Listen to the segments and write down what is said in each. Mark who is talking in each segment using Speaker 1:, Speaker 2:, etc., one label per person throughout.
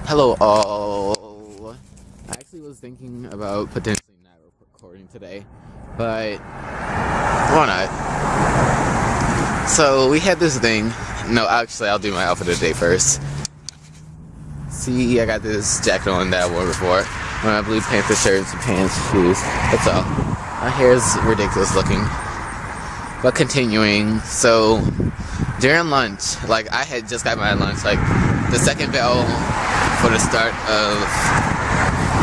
Speaker 1: Hello all. I actually was thinking about potentially not recording today, but why not? So we had this thing. No, actually I'll do my outfit of the day first. See, I got this jacket on that I wore before. My Blue Panther shirts, pants, shoes. That's all. My hair's ridiculous looking. But continuing, so during lunch, like I had just got my lunch, like the second bell for the start of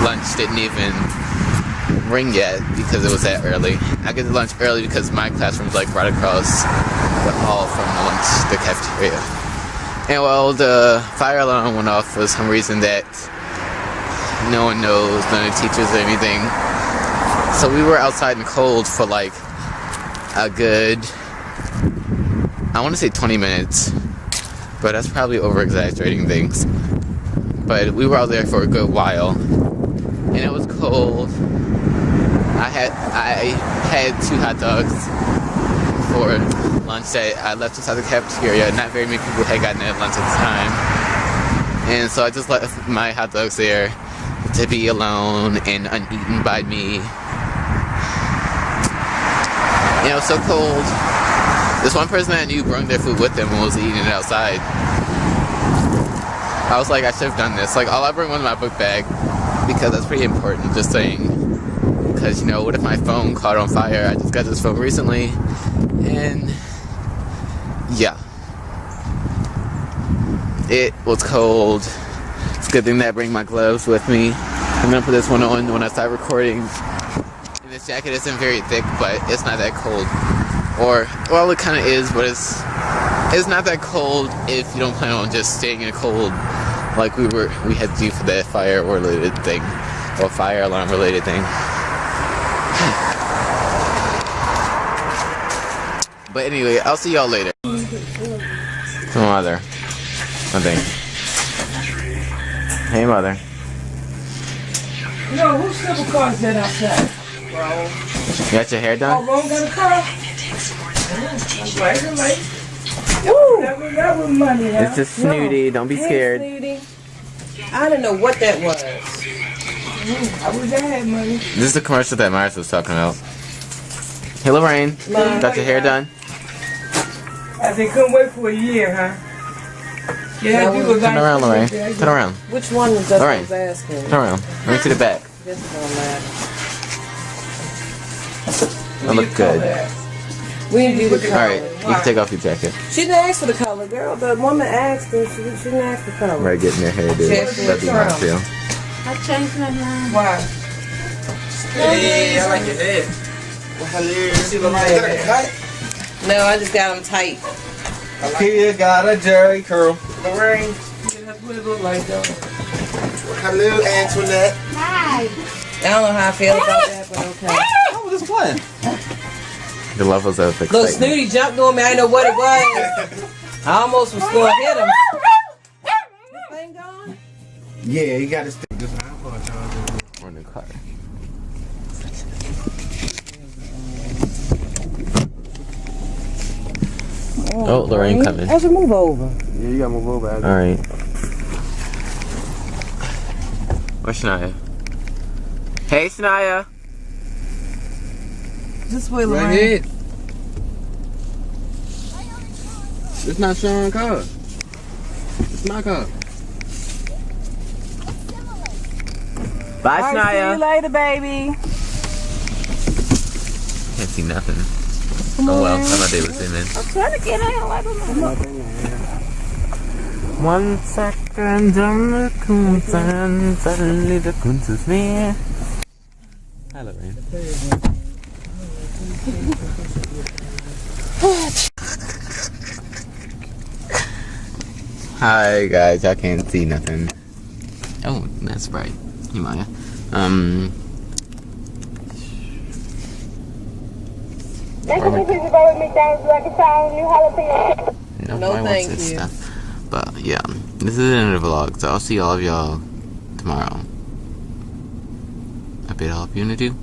Speaker 1: lunch didn't even ring yet because it was that early. I get to lunch early because my classroom's like right across the hall from the lunch, the cafeteria. And well, the fire alarm went off for some reason that no one knows, none of the teachers or anything. So we were outside in the cold for like a good, I want to say 20 minutes, but that's probably over-exaggerating things. But we were out there for a good while, and it was cold. I had 2 hot dogs for lunch that I left inside the cafeteria. Not very many people had gotten at lunch at the time, and so I just left my hot dogs there to be alone and uneaten by me. You know, so cold. This one person I knew brought their food with them and was eating it outside. I was like, I should have done this. Like, all I bring was my book bag because that's pretty important, just saying. Because, you know, what if my phone caught on fire? I just got this phone recently, and yeah. It was cold. It's a good thing that I bring my gloves with me. I'm gonna put this one on when I start recording. And this jacket isn't very thick, but it's not that cold. Or, well, it kind of is, but it's not that cold if you don't plan on just staying in the cold like we had to do for that fire related thing, or fire alarm related thing. But anyway, I'll see y'all later. To my mother. Nothing. Hey, mother.
Speaker 2: Yo, whose civil car is that outside? Bro.
Speaker 1: You got your hair done?
Speaker 2: Oh, Ron got a car? Right. That was money, huh?
Speaker 1: It's just Snooty. Don't be scared.
Speaker 3: Snooty. I don't know what that was.
Speaker 2: I wish I had money.
Speaker 1: This is the commercial that Myers was talking about. Hey, Lorraine. Got your hair done?
Speaker 2: They couldn't wait for a year, huh? Yeah,
Speaker 1: Turn around, Lorraine. Turn around.
Speaker 3: Which one was that I was asking?
Speaker 1: Turn around. Bring it to the back.
Speaker 3: This one, lad.
Speaker 1: I look good.
Speaker 3: We didn't do the color.
Speaker 1: Alright, you can take off your jacket.
Speaker 3: She didn't ask for the color, girl. The woman asked her. She didn't ask for color.
Speaker 1: Right, getting your hair done. That'd be nice too.
Speaker 4: I changed my mind.
Speaker 2: Why?
Speaker 5: Hey, I like your head. See the light. Is that a cut?
Speaker 3: No, I just got them tight.
Speaker 5: Kia got a Jerry curl.
Speaker 2: Lorraine. Yeah, that's what it look like, though.
Speaker 5: Hello, Antoinette.
Speaker 4: Hi.
Speaker 3: I don't know how I feel about that, but okay.
Speaker 5: I was just playing.
Speaker 1: The levels of
Speaker 3: Little
Speaker 1: excitement.
Speaker 3: Snooty jumped on me. I didn't know what it was. I almost was going to hit him. This thing gone?
Speaker 5: Yeah, you got to stick this iPod charger.
Speaker 1: Or new car. Oh, Lorraine coming.
Speaker 3: I should move over.
Speaker 5: Yeah, you got to move over.
Speaker 1: Alright. Where's Shania? Hey, Shania!
Speaker 3: This way, Lorraine.
Speaker 5: Right here. It's not Sean's car. It's my car.
Speaker 1: Bye,
Speaker 3: All right, see
Speaker 1: Shania!
Speaker 3: you later, baby.
Speaker 1: Can't see nothing. Oh well, I thought they would zoom in.
Speaker 3: I'm trying to get out. I don't know.
Speaker 1: 1 second on the Kunz and suddenly the Kunz is near. Hi, Lorraine. Hi guys, I can't see nothing. Oh, that's bright. Hey, Maya.
Speaker 3: No, thank you.
Speaker 1: Stuff. But yeah, this is the end of the vlog, so I'll see all of y'all tomorrow. A bit of help you wanna do?